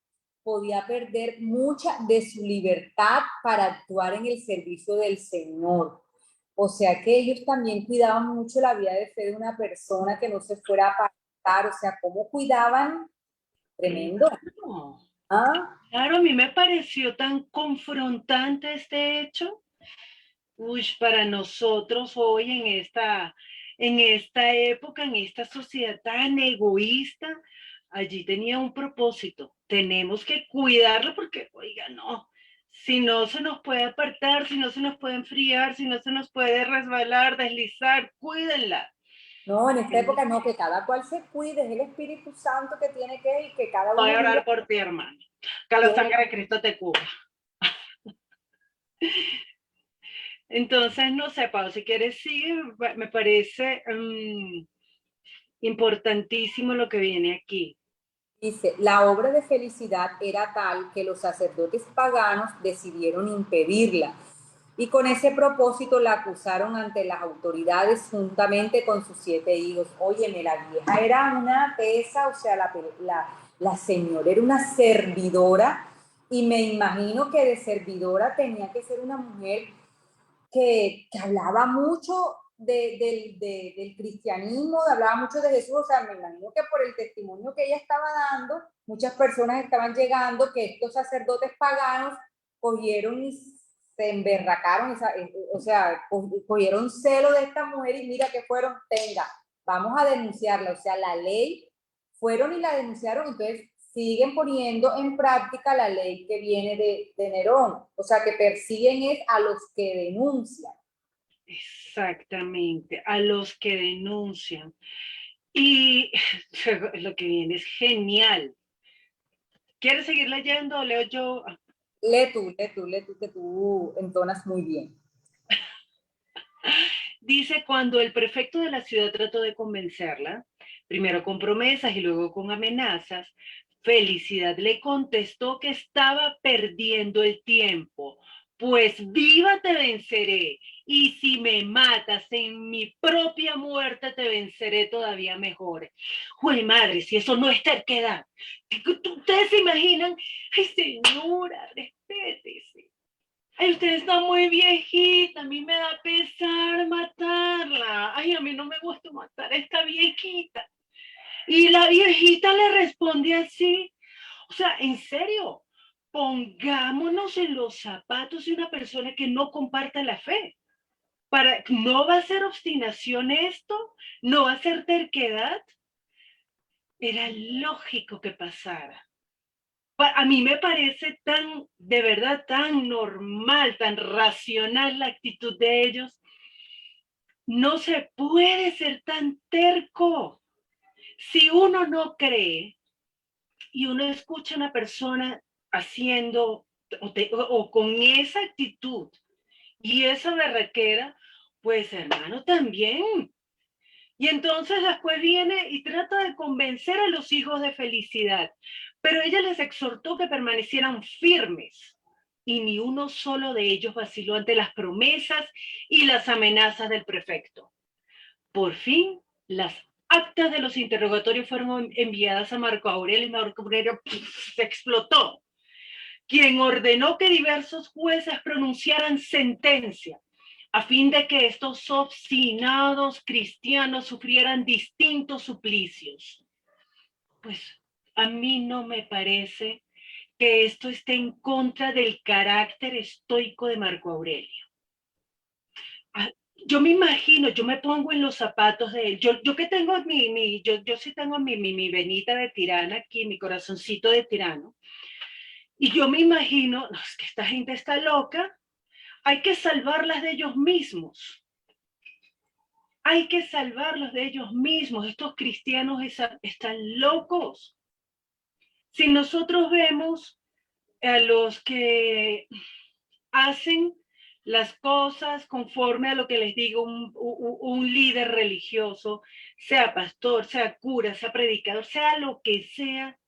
podía perder mucha de su libertad para actuar en el servicio del Señor. O sea que ellos también cuidaban mucho la vida de fe de una persona que no se fuera a apartar, o sea, cómo cuidaban, tremendo. Claro, ¿Ah? claro, a mí me pareció tan confrontante este hecho Uy, para nosotros hoy en esta época, en esta sociedad tan egoísta, allí tenía un propósito. Tenemos que cuidarlo porque, oiga, no, si no se nos puede apartar, si no se nos puede enfriar, si no se nos puede resbalar, deslizar, cuídenla. No, en esta época no, que cada cual se cuide, es el Espíritu Santo que tiene que ir, que cada Voy uno a viva. orar por ti, hermano. Que la sangre de Cristo te cubra. Entonces, no sé, Pau, si quieres, sigue, me parece importantísimo lo que viene aquí. Dice, la obra de felicidad era tal que los sacerdotes paganos decidieron impedirla y con ese propósito la acusaron ante las autoridades juntamente con sus 7 hijos. Óyeme, la vieja era una tesa, o sea, la señora era una servidora y me imagino que de servidora tenía que ser una mujer que hablaba mucho del cristianismo, hablaba mucho de Jesús, o sea, me imagino que por el testimonio que ella estaba dando, muchas personas estaban llegando que estos sacerdotes paganos cogieron y se emberracaron, o sea, cogieron celo de esta mujer y mira que fueron, tenga, vamos a denunciarla, o sea, la ley, fueron y la denunciaron, entonces siguen poniendo en práctica la ley que viene de Nerón, o sea, que persiguen es a los que denuncian. Exactamente, a los que denuncian. Y lo que viene es genial. ¿Quieres seguir leyendo o leo yo? Lee tú, que tú entonas muy bien. Dice, cuando el prefecto de la ciudad trató de convencerla, primero con promesas y luego con amenazas, Felicidad le contestó que estaba perdiendo el tiempo. Pues viva te venceré, y si me matas en mi propia muerte te venceré todavía mejor. Jue madre, si eso no es terquedad. ¿Ustedes se imaginan? Ay, señora, respétese. Ay, usted está muy viejita, a mí me da pesar matarla. Ay, a mí no me gusta matar a esta viejita. Y la viejita le responde así. O sea, en serio, pongámonos en los zapatos de una persona que no comparta la fe. No va a ser obstinación esto, no va a ser terquedad. Era lógico que pasara. A mí me parece tan, de verdad, tan normal, tan racional la actitud de ellos. No se puede ser tan terco. Si uno no cree y uno escucha a una persona haciendo o con esa actitud y esa berraquera, pues hermano también. Y entonces después viene y trata de convencer a los hijos de Felicidad, pero ella les exhortó que permanecieran firmes y ni uno solo de ellos vaciló ante las promesas y las amenazas del prefecto. Por fin, las actas de los interrogatorios fueron enviadas a Marco Aurelio y Marco Aurelio se explotó, quien ordenó que diversos jueces pronunciaran sentencia a fin de que estos obstinados cristianos sufrieran distintos suplicios. Pues a mí no me parece que esto esté en contra del carácter estoico de Marco Aurelio. Yo me imagino, yo me pongo en los zapatos de él. Yo que tengo yo sí tengo mi venita de tirana aquí, mi corazoncito de tirano. Y yo me imagino, no, es que esta gente está loca, hay que salvarlas de ellos mismos. Hay que salvarlos de ellos mismos. Estos cristianos están locos. Si nosotros vemos a los que hacen las cosas conforme a lo que les digo un líder religioso, sea pastor, sea cura, sea predicador, sea lo que sea,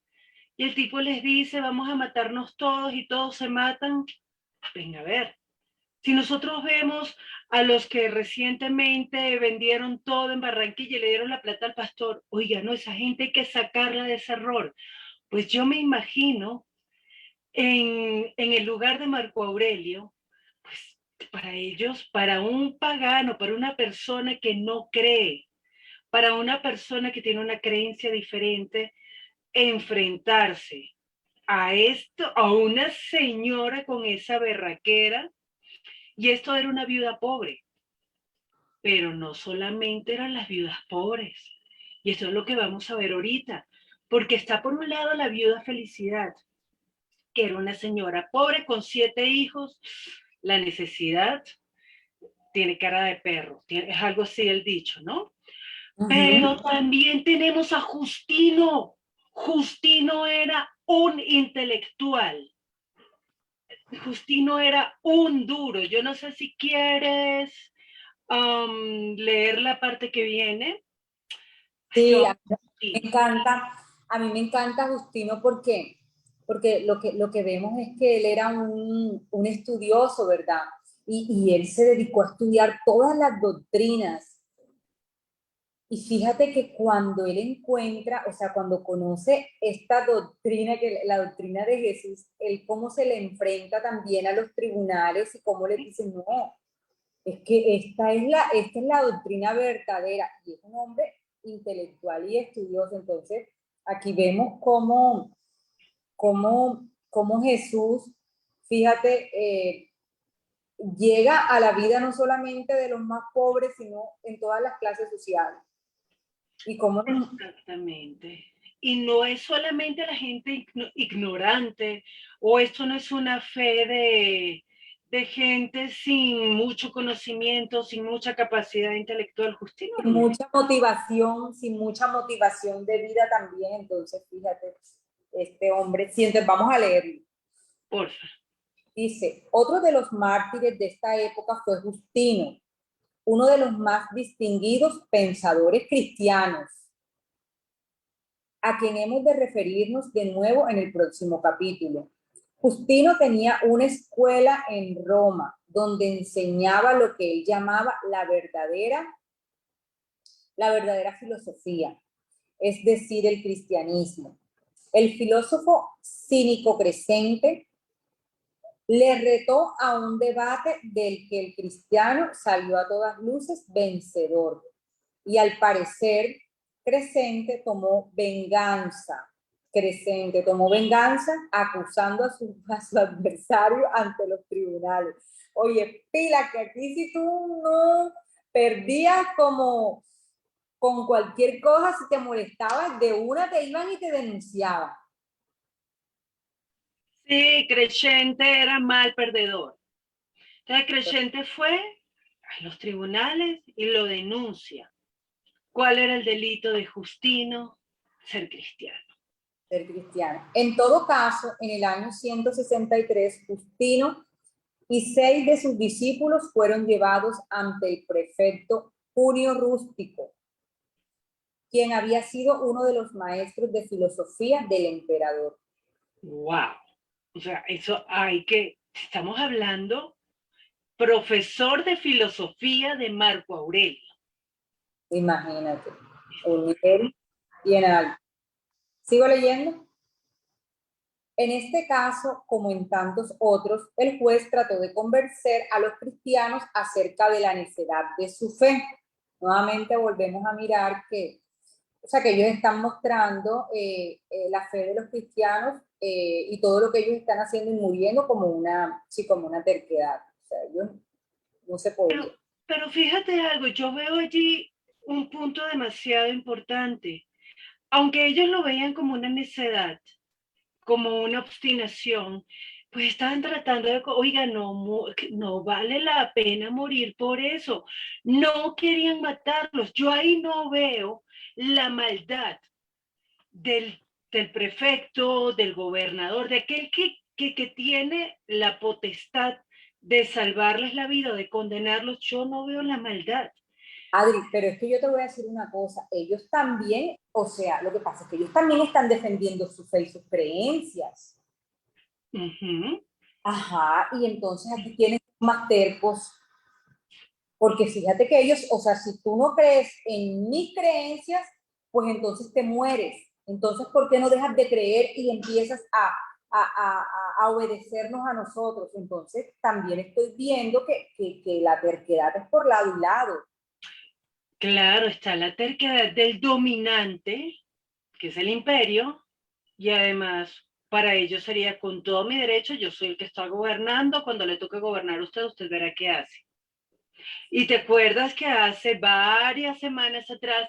y el tipo les dice, vamos a matarnos todos y todos se matan, venga a ver. Si nosotros vemos a los que recientemente vendieron todo en Barranquilla y le dieron la plata al pastor, oiga, no, esa gente hay que sacarla de ese error. Pues yo me imagino en el lugar de Marco Aurelio, pues para ellos, para un pagano, para una persona que no cree, para una persona que tiene una creencia diferente, enfrentarse a esto, a una señora con esa berraquera, Y esto era una viuda pobre, pero no solamente eran las viudas pobres. Y esto es lo que vamos a ver ahorita, porque está por un lado la viuda Felicidad, que era una señora pobre con 7 hijos, la necesidad tiene cara de perro, es algo así el dicho, ¿no? Pero también tenemos a Justino. Justino era un intelectual. Justino era un duro. Yo no sé si quieres leer la parte que viene. Sí, me encanta, a mí me encanta Justino porque lo que vemos es que él era un estudioso, ¿verdad? Y él se dedicó a estudiar todas las doctrinas. Y fíjate que cuando él encuentra, o sea, cuando conoce esta doctrina, que la doctrina de Jesús, él cómo se le enfrenta también a los tribunales y cómo le dice, no, es que esta es la doctrina verdadera. Y es un hombre intelectual y estudioso. Entonces, aquí vemos cómo Jesús, fíjate, llega a la vida no solamente de los más pobres, sino en todas las clases sociales. Y cómo Exactamente. Y no es solamente la gente ignorante, o esto no es una fe de gente sin mucho conocimiento, sin mucha capacidad intelectual. Justino era sin mucha motivación de vida también. Entonces, fíjate, este hombre, siempre vamos a leerlo. Porfa. Dice, otro de los mártires de esta época fue Justino, uno de los más distinguidos pensadores cristianos, a quien hemos de referirnos de nuevo en el próximo capítulo. Justino tenía una escuela en Roma donde enseñaba lo que él llamaba la verdadera filosofía, es decir, el cristianismo. El filósofo cínico Crescente le retó a un debate del que el cristiano salió a todas luces vencedor. Y al parecer, Crescente tomó venganza. Crescente tomó venganza acusando a su adversario ante los tribunales. Oye, pila, que aquí si tú no perdías como con cualquier cosa, si te molestabas, de una te iban y te denunciaban. Sí, Crescente era mal perdedor. Entonces Crescente fue a los tribunales y lo denuncia. ¿Cuál era el delito de Justino? Ser cristiano. Ser cristiano. En todo caso, en el año 163, Justino y 6 de sus discípulos fueron llevados ante el prefecto Junio Rústico, quien había sido uno de los maestros de filosofía del emperador. ¡Wow! O sea, eso estamos hablando, profesor de filosofía de Marco Aurelio. Imagínate, un nivel bien alto. ¿Sigo leyendo? En este caso, como en tantos otros, el juez trató de convencer a los cristianos acerca de la necedad de su fe. Nuevamente volvemos a mirar que, o sea, que ellos están mostrando la fe de los cristianos y todo lo que ellos están haciendo y muriendo como como una terquedad. O sea, ellos no se podía. Pero fíjate algo, yo veo allí un punto demasiado importante. Aunque ellos lo veían como una necedad, como una obstinación, pues estaban tratando de, oiga, no vale la pena morir por eso. No querían matarlos. Yo ahí no veo la maldad del prefecto, del gobernador, de aquel que tiene la potestad de salvarles la vida, de condenarlos. Yo no veo la maldad. Adri, pero es que yo te voy a decir una cosa, ellos también, o sea, lo que pasa es que ellos también están defendiendo su fe y sus creencias. Ajá, y entonces aquí tienes más tercos, porque fíjate que ellos, o sea, si tú no crees en mis creencias, pues entonces te mueres. Entonces, ¿por qué no dejas de creer y empiezas a obedecernos a nosotros? Entonces, también estoy viendo que la terquedad es por lado y lado. Claro, está la terquedad del dominante, que es el imperio, y además Para ellos sería con todo mi derecho, yo soy el que está gobernando, cuando le toque gobernar a usted, usted verá qué hace. Y te acuerdas que hace varias semanas atrás,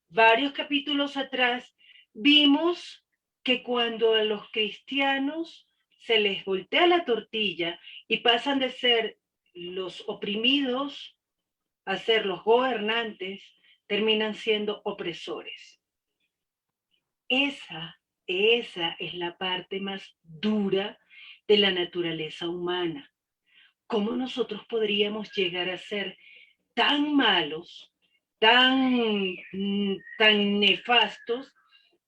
varios capítulos atrás, vimos que cuando a los cristianos se les voltea la tortilla y pasan de ser los oprimidos a ser los gobernantes, terminan siendo opresores. Esa es la parte más dura de la naturaleza humana. ¿Cómo nosotros podríamos llegar a ser tan malos, tan nefastos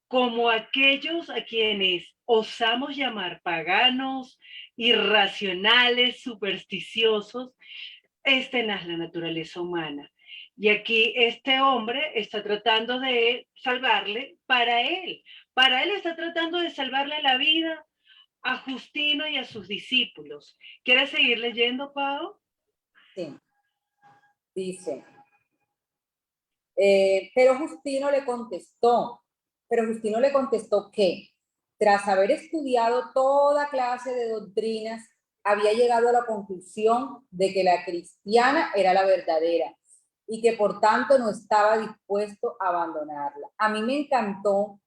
como aquellos a quienes osamos llamar paganos, irracionales, supersticiosos? Esta no es la naturaleza humana. Y aquí este hombre está tratando de salvarle para él. Para él está tratando de salvarle la vida a Justino y a sus discípulos. ¿Quieres seguir leyendo, Pau? Sí. Dice, pero Justino le contestó que tras haber estudiado toda clase de doctrinas, había llegado a la conclusión de que la cristiana era la verdadera y que por tanto no estaba dispuesto a abandonarla. A mí me encantó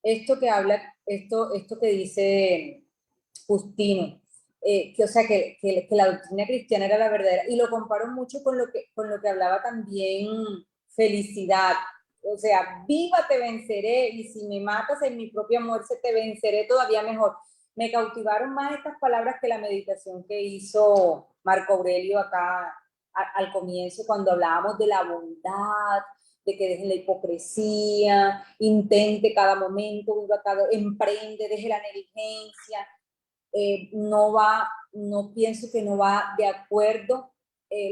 esto que habla, esto que dice Justino, o sea, que la doctrina cristiana era la verdadera, y lo comparo mucho con lo que hablaba también Felicidad. O sea, viva te venceré, y si me matas en mi propia muerte te venceré todavía mejor. Me cautivaron más estas palabras que la meditación que hizo Marco Aurelio acá al comienzo, cuando hablábamos de la bondad, de que dejen la hipocresía, intente cada momento, viva cada, emprende, deje la negligencia. No pienso que no va de acuerdo,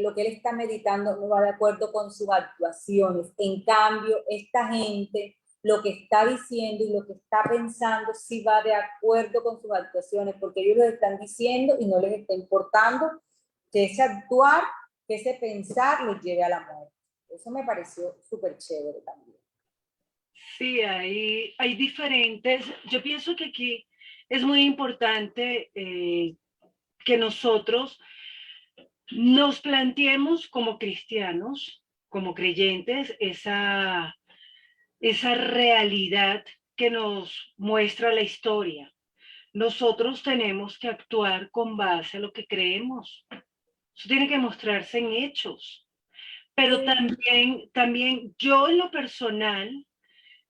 lo que él está meditando no va de acuerdo con sus actuaciones. En cambio, esta gente, lo que está diciendo y lo que está pensando sí va de acuerdo con sus actuaciones, porque ellos lo están diciendo y no les está importando que ese actuar, que ese pensar los lleve a la muerte. Eso me pareció súper chévere también. Sí, hay diferentes. Yo pienso que aquí es muy importante que nosotros nos planteemos como cristianos, como creyentes, esa realidad que nos muestra la historia. Nosotros tenemos que actuar con base a lo que creemos. Eso tiene que mostrarse en hechos. Pero también yo en lo personal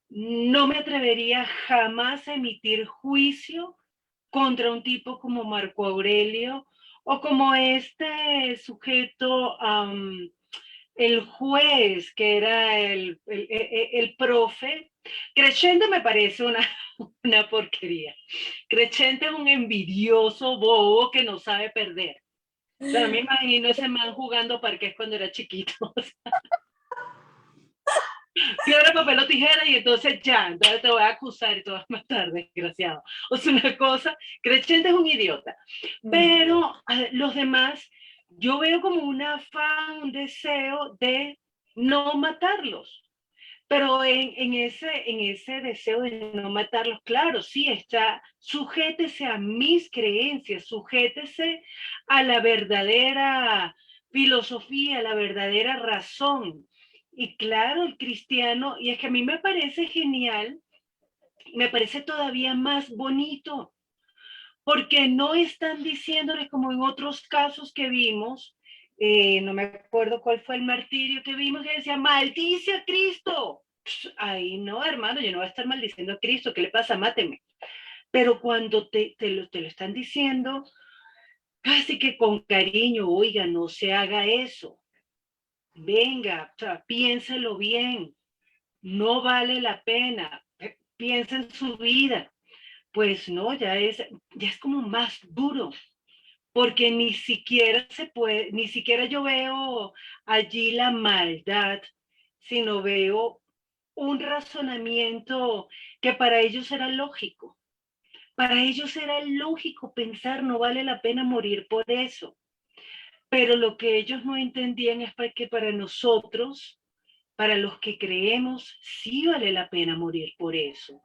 no me atrevería jamás a emitir juicio contra un tipo como Marco Aurelio o como este sujeto, el juez, que era el profe. Crescente me parece una porquería. Crescente es un envidioso bobo que no sabe perder. O sea, no me imagino ese man jugando parqués cuando era chiquito. Piedra, papel o tijera, y entonces ya, entonces te voy a acusar y te vas a matar, desgraciado. O sea, una cosa, Crescente es un idiota. Pero los demás, yo veo como un afán, un deseo de no matarlos. Pero en ese deseo de no matarlos, claro, sí está, sujétese a mis creencias, sujétese a la verdadera filosofía, a la verdadera razón. Y claro, el cristiano, y es que a mí me parece genial, me parece todavía más bonito, porque no están diciéndole como en otros casos que vimos, no me acuerdo cuál fue el martirio que vimos, que decía, maldice a Cristo. Ay, no, hermano, yo no voy a estar maldiciendo a Cristo, ¿qué le pasa? Máteme. Pero cuando te lo están diciendo, casi que con cariño, oiga, no se haga eso. Venga, o sea, piénselo bien, no vale la pena, piensa en su vida. Pues no, ya es como más duro, porque ni siquiera se puede, ni siquiera yo veo allí la maldad, sino veo un razonamiento que para ellos era lógico. Para ellos era lógico pensar, no vale la pena morir por eso. Pero lo que ellos no entendían es que para nosotros, para los que creemos, sí vale la pena morir por eso.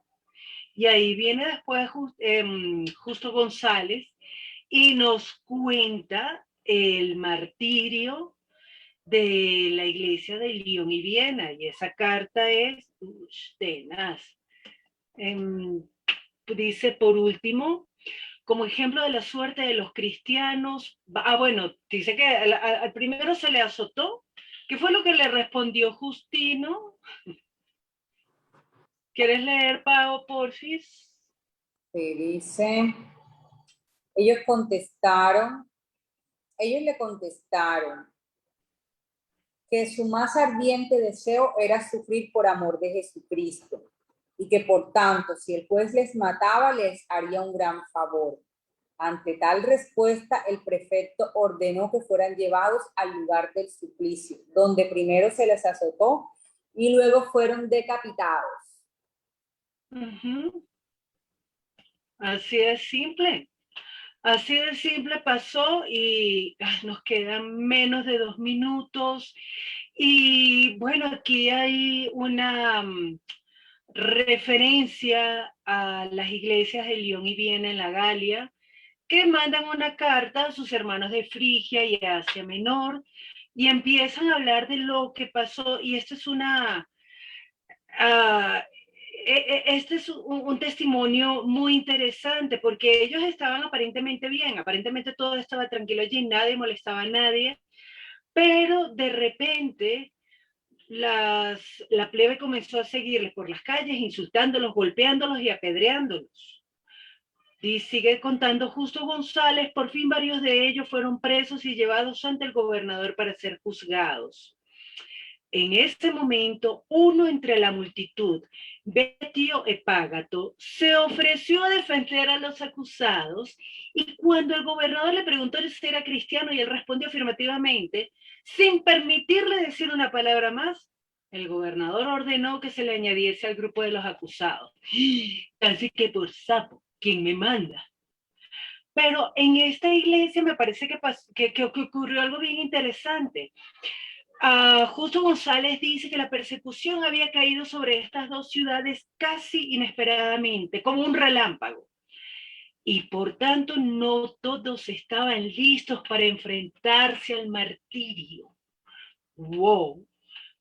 Y ahí viene después Justo González y nos cuenta el martirio de la iglesia de Lyon y Viena, y esa carta es tenaz. Dice, por último, como ejemplo de la suerte de los cristianos, bueno, dice que al primero se le azotó. ¿Qué fue lo que le respondió Justino? ¿Quieres leer, Pau, porfis? Se dice, ellos contestaron, ellos le contestaron que su más ardiente deseo era sufrir por amor de Jesucristo y que por tanto, si el juez les mataba, les haría un gran favor. Ante tal respuesta, el prefecto ordenó que fueran llevados al lugar del suplicio, donde primero se les azotó y luego fueron decapitados. Así de simple. Así de simple pasó y nos quedan menos de 2 minutos. Y bueno, aquí hay una referencia a las iglesias de Lyon y Viena en la Galia, que mandan una carta a sus hermanos de Frigia y Asia Menor y empiezan a hablar de lo que pasó. Y esto es una... este es un testimonio muy interesante porque ellos estaban aparentemente bien, aparentemente todo estaba tranquilo allí, nadie molestaba a nadie, pero de repente la plebe comenzó a seguirles por las calles, insultándolos, golpeándolos y apedreándolos. Y sigue contando Justo González, por fin varios de ellos fueron presos y llevados ante el gobernador para ser juzgados. En ese momento, uno entre la multitud, Betio Epágato, se ofreció a defender a los acusados y cuando el gobernador le preguntó si era cristiano y él respondió afirmativamente, sin permitirle decir una palabra más, el gobernador ordenó que se le añadiese al grupo de los acusados. Así que por sapo, ¿quién me manda? Pero en esta iglesia me parece que ocurrió algo bien interesante. Justo González dice que la persecución había caído sobre estas dos ciudades casi inesperadamente, como un relámpago. Y por tanto no todos estaban listos para enfrentarse al martirio. ¡Wow!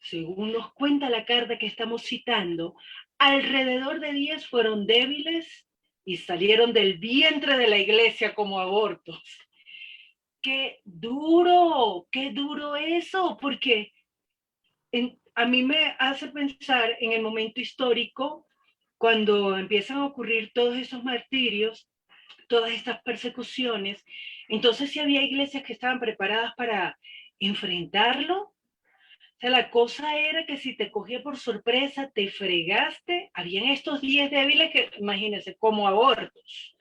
Según nos cuenta la carta que estamos citando, alrededor de 10 fueron débiles y salieron del vientre de la iglesia como abortos. ¡Qué duro eso! Porque a mí me hace pensar en el momento histórico cuando empiezan a ocurrir todos esos martirios, todas estas persecuciones. Entonces, si había iglesias que estaban preparadas para enfrentarlo. O sea, la cosa era que si te cogía por sorpresa, te fregaste. Habían estos 10 débiles que, imagínense, como abortos.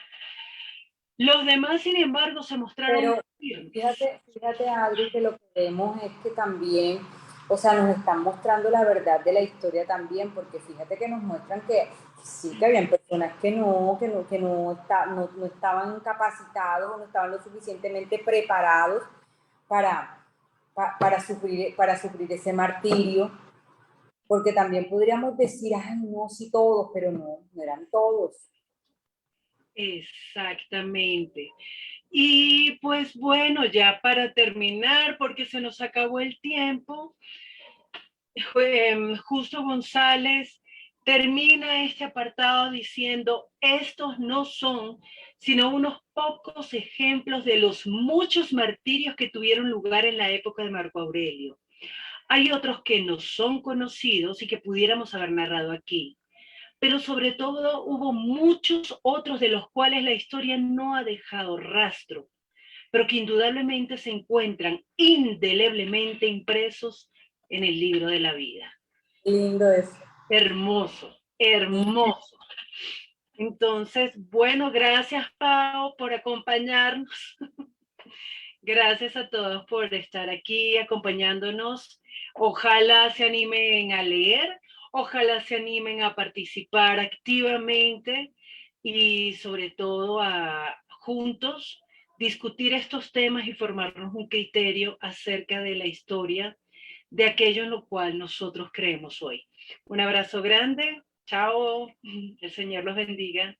Los demás, sin embargo, se mostraron firmes. Fíjate, Adri, que lo que vemos es que también, o sea, nos están mostrando la verdad de la historia también, porque fíjate que nos muestran que sí, que habían personas que no estaban capacitados, no estaban lo suficientemente preparados para sufrir ese martirio, porque también podríamos decir, ay, no, sí todos, pero no eran todos. Exactamente. Y pues bueno, ya para terminar, porque se nos acabó el tiempo, Justo González termina este apartado diciendo, estos no son sino unos pocos ejemplos de los muchos martirios que tuvieron lugar en la época de Marco Aurelio. Hay otros que no son conocidos y que pudiéramos haber narrado aquí, pero sobre todo hubo muchos otros de los cuales la historia no ha dejado rastro, pero que indudablemente se encuentran indeleblemente impresos en el libro de la vida. Lindo eso. Hermoso, hermoso. Entonces, bueno, gracias, Pau, por acompañarnos. Gracias a todos por estar aquí acompañándonos. Ojalá se animen a leer, ojalá se animen a participar activamente y sobre todo a juntos discutir estos temas y formarnos un criterio acerca de la historia de aquello en lo cual nosotros creemos hoy. Un abrazo grande Chao, el Señor los bendiga.